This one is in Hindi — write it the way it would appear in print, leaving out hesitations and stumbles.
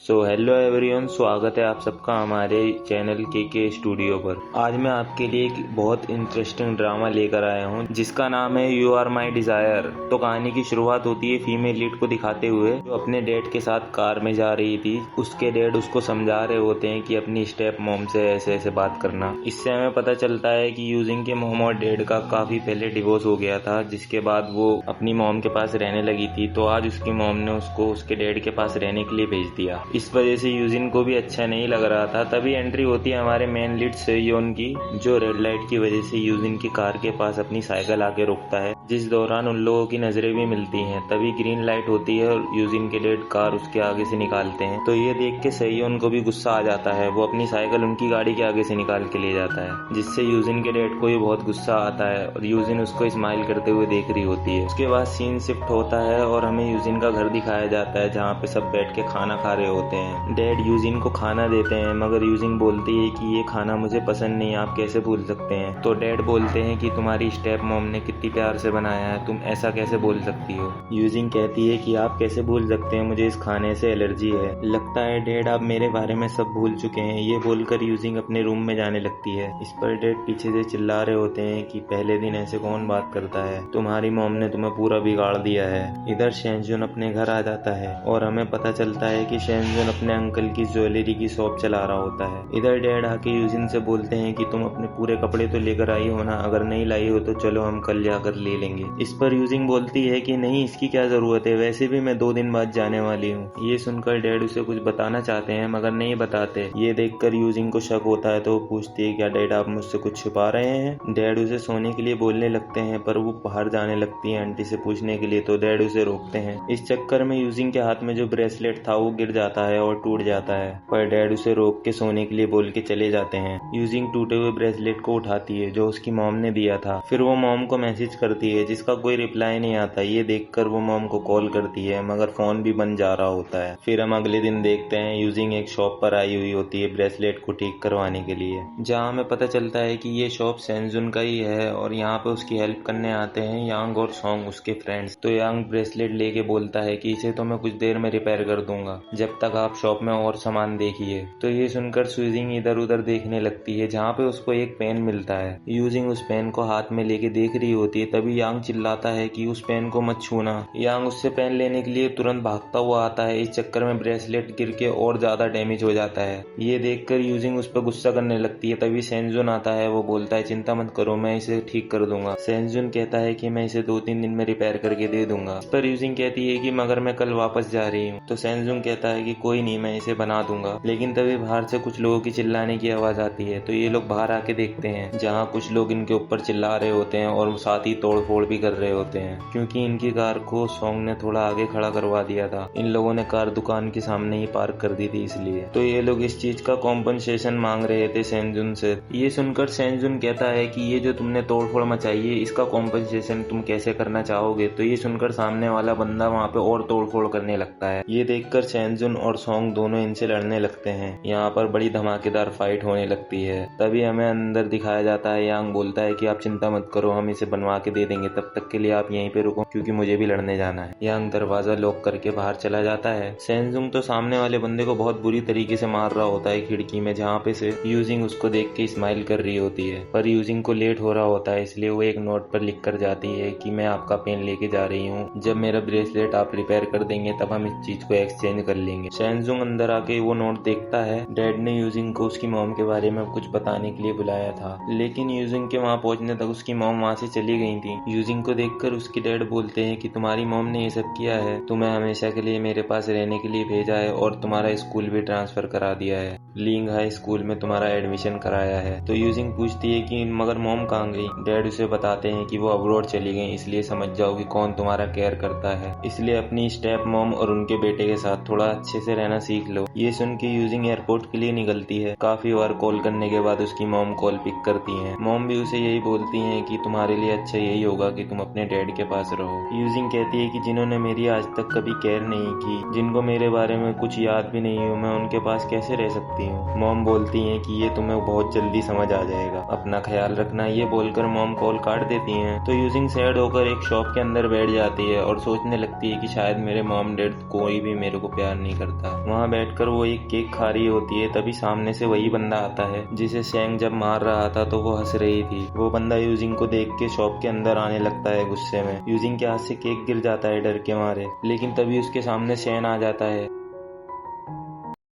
हेलो एवरीवन, स्वागत है आप सबका हमारे चैनल के स्टूडियो पर। आज मैं आपके लिए एक बहुत इंटरेस्टिंग ड्रामा लेकर आया हूं जिसका नाम है यू आर माई डिजायर। तो कहानी की शुरुआत होती है फीमेल लीड को दिखाते हुए, जो अपने डैड के साथ कार में जा रही थी। उसके डैड उसको समझा रहे होते हैं कि अपनी स्टेप मॉम से ऐसे ऐसे बात करना। इससे हमें पता चलता है कि यूजिंग के मॉम और डैड का काफी पहले डिवोर्स हो गया था, जिसके बाद वो अपनी मॉम के पास रहने लगी थी। तो आज उसकी मॉम ने उसको उसके डैड के पास रहने के लिए भेज दिया। इस वजह से यूजिन को भी अच्छा नहीं लग रहा था। तभी एंट्री होती है हमारे मेन लीड सेयोन की, जो रेड लाइट की वजह से यूजिन की कार के पास अपनी साइकिल आके रुकता है, जिस दौरान उन लोगों की नजरें भी मिलती हैं। तभी ग्रीन लाइट होती है और यूजिन के डैड कार उसके आगे से निकालते हैं। तो ये देख के सेयोन को भी गुस्सा आ जाता है। वो अपनी साइकिल उनकी गाड़ी के आगे से निकाल के ले जाता है, जिससे यूजिन के डैड को भी बहुत गुस्सा आता है और यूजिन उसको स्माइल करते हुए देख रही होती है। उसके बाद सीन शिफ्ट होता है और हमें यूजिन का घर दिखाया जाता है, जहाँ पे सब बैठ के खाना खा रहे होते हैं। डैड यूजिन को खाना देते हैं, मगर यूजिन बोलती है कि ये खाना मुझे पसंद नहीं, आप कैसे भूल सकते हैं। तो डैड बोलते हैं कि तुम्हारी स्टेप मॉम ने कितनी प्यार से बनाया है, तुम ऐसा कैसे बोल सकती हो। यूजिन कहती है कि आप कैसे भूल सकते हैं, मुझे इस खाने से एलर्जी है। लगता है डैड आप मेरे बारे में सब भूल चुके हैं। ये बोलकर यूजिन अपने रूम में जाने लगती है। इस पर डैड पीछे से चिल्ला रहे होते हैं कि पहले दिन ऐसे कौन बात करता है, तुम्हारी मॉम ने तुम्हें पूरा बिगाड़ दिया है। इधर शेंजुन अपने घर आ जाता है और हमें पता चलता है कि शेंजुन अपने अंकल की ज्वेलरी की शॉप चला रहा होता है। इधर डैड आके यूजिन से बोलते हैं कि तुम अपने पूरे कपड़े तो लेकर आई हो ना, अगर नहीं लाई हो तो चलो हम कल जाकर ले लेंगे। इस पर यूजिन बोलती है कि नहीं, इसकी क्या जरूरत है, वैसे भी मैं 2 दिन बाद जाने वाली हूँ। ये सुनकर डैड उसे कुछ बताना चाहते हैं मगर नहीं बताते। ये देखकर यूजिन को शक होता है तो वो पूछती है क्या डैड आप मुझसे कुछ छुपा रहे हैं। डैड उसे सोने के लिए बोलने लगते हैं पर वो बाहर जाने लगती है आंटी से पूछने के लिए, तो डैड उसे रोकते हैं। इस चक्कर में यूजिन के हाथ में जो ब्रेसलेट था वो गिर जाता है और टूट जाता है, पर डैड उसे रोक के सोने के लिए बोल के चले जाते हैं। यूजिंग टूटे हुए ब्रेसलेट को उठाती है जो उसकी मॉम ने दिया था। फिर वो मॉम को मैसेज करती है जिसका कोई रिप्लाई नहीं आता। ये देखकर वो मॉम को कॉल करती है मगर फोन भी बंद जा रहा होता है। फिर हम अगले दिन देखते हैं यूजिंग एक शॉप पर आई हुई होती है ब्रेसलेट को ठीक करवाने के लिए, जहाँ हमें पता चलता है कि ये शॉप सेंजुन का ही है और यहाँ पे उसकी हेल्प करने आते हैं यांग और सॉन्ग, उसके फ्रेंड्स। तो यांग ब्रेसलेट लेके बोलता है कि इसे तो मैं कुछ देर में रिपेयर कर दूंगा, जब तक आप शॉप में और सामान देखिए। तो ये सुनकर यूजिंग इधर उधर देखने लगती है, जहाँ पे उसको एक पेन मिलता है। यूजिंग उस पेन को हाथ में लेके देख रही होती है। तभी यांग चिल्लाता है कि उस पेन को मत छूना। यांग उससे पेन लेने के लिए तुरंत भागता हुआ आता है। इस चक्कर में ब्रेसलेट गिर के और ज्यादा डैमेज हो जाता है। ये देखकर यूजिंग उस पर गुस्सा करने लगती है। तभी सेंजुन आता है, वो बोलता है चिंता मत करो, मैं इसे ठीक कर दूंगा। सेंजुन कहता है कि मैं इसे 2-3 दिन में रिपेयर करके दे दूंगा। इस पर यूजिंग कहती है कि मगर मैं कल वापस जा रही हूँ। तो सेंजुन कहता है कि कोई नहीं, मैं इसे बना दूंगा। लेकिन तभी बाहर से कुछ लोगों की चिल्लाने की आवाज आती है। तो ये लोग बाहर आके देखते हैं, जहाँ कुछ लोग इनके ऊपर चिल्ला रहे होते हैं और साथ ही तोड़फोड़ भी कर रहे होते हैं, क्योंकि इनकी कार को सॉन्ग ने थोड़ा आगे खड़ा करवा दिया था। इन लोगों ने कार दुकान के सामने ही पार्क कर दी थी इसलिए। तो ये लोग इस चीज का कॉम्पनसेशन मांग रहे थे सेंजुन से। ये सुनकर सेंजुन कहता है कि ये जो तुमने तोड़फोड़ मचाई है, इसका कॉम्पनसेशन तुम कैसे करना चाहोगे। तो ये सुनकर सामने वाला बंदा वहाँ पे और तोड़फोड़ करने लगता है। ये देखकर सेंजुन और सॉन्ग दोनों इनसे लड़ने लगते हैं। यहाँ पर बड़ी धमाकेदार फाइट होने लगती है। तभी हमें अंदर दिखाया जाता है। यांग बोलता है कि आप चिंता मत करो, हम इसे बनवा के दे देंगे, तब तक के लिए आप यहीं पे रुको क्योंकि मुझे भी लड़ने जाना है। यांग दरवाजा लॉक करके बाहर चला जाता है। सेंजुंग तो सामने वाले बंदे को बहुत बुरी तरीके से मार रहा होता है खिड़की में, जहाँ पे से यूजिंग उसको देख के स्माइल कर रही होती है। पर यूजिंग को लेट हो रहा होता है, इसलिए वो एक नोट पर लिख कर जाती है कि मैं आपका पेन लेके जा रही हूँ, जब मेरा ब्रेसलेट आप रिपेयर कर देंगे तब हम इस चीज को एक्सचेंज कर लेंगे। सेंजुंग अंदर आके वो नोट देखता है। डैड ने यूजिंग को उसकी मॉम के बारे में कुछ बताने के लिए बुलाया था, लेकिन यूजिंग के वहाँ पहुंचने तक उसकी मॉम वहाँ से चली गई थी। यूजिंग को देखकर उसकी डैड बोलते हैं कि तुम्हारी मॉम ने ये सब किया है, तुम्हें हमेशा के लिए मेरे पास रहने के लिए भेजा है और तुम्हारा स्कूल भी ट्रांसफर करा दिया है, लिंग हाई स्कूल में तुम्हारा एडमिशन कराया है। तो यूजिंग पूछती है कि मगर मॉम कहाँ गई। डैड उसे बताते हैं कि वो अब्रॉड चली गई, इसलिए समझ जाओ कि कौन तुम्हारा केयर करता है, इसलिए अपनी स्टेप मॉम और उनके बेटे के साथ थोड़ा अच्छे से रहना सीख लो। ये सुन के यूजिंग एयरपोर्ट के लिए निकलती है। काफी बार कॉल करने के बाद उसकी मॉम कॉल पिक करती है। मॉम भी उसे यही बोलती है कि तुम्हारे लिए अच्छा यही होगा कि तुम अपने डैड के पास रहो। यूजिंग कहती है कि जिन्होंने मेरी आज तक कभी केयर नहीं की, जिनको मेरे बारे में कुछ याद भी नहीं हो, मैं उनके पास कैसे रह सकती हूँ। मॉम बोलती है कि ये तुम्हें बहुत जल्दी समझ आ जाएगा, अपना ख्याल रखना। ये बोलकर मॉम कॉल काट देती हैं। तो यूजिंग सैड होकर एक शॉप के अंदर बैठ जाती है और सोचने लगती है कि शायद मेरे मॉम डैड कोई भी मेरे को प्यार नहीं करता। था। वहाँ बैठकर वो एक केक खा रही होती है, तभी सामने से वही बंदा आता है जिसे शेंग जब मार रहा था तो वो हंस रही थी। वो बंदा यूजिंग को देख के शॉप के अंदर आने लगता है गुस्से में। यूजिंग के हाथ से केक गिर जाता है डर के मारे, लेकिन तभी उसके सामने शेन आ जाता है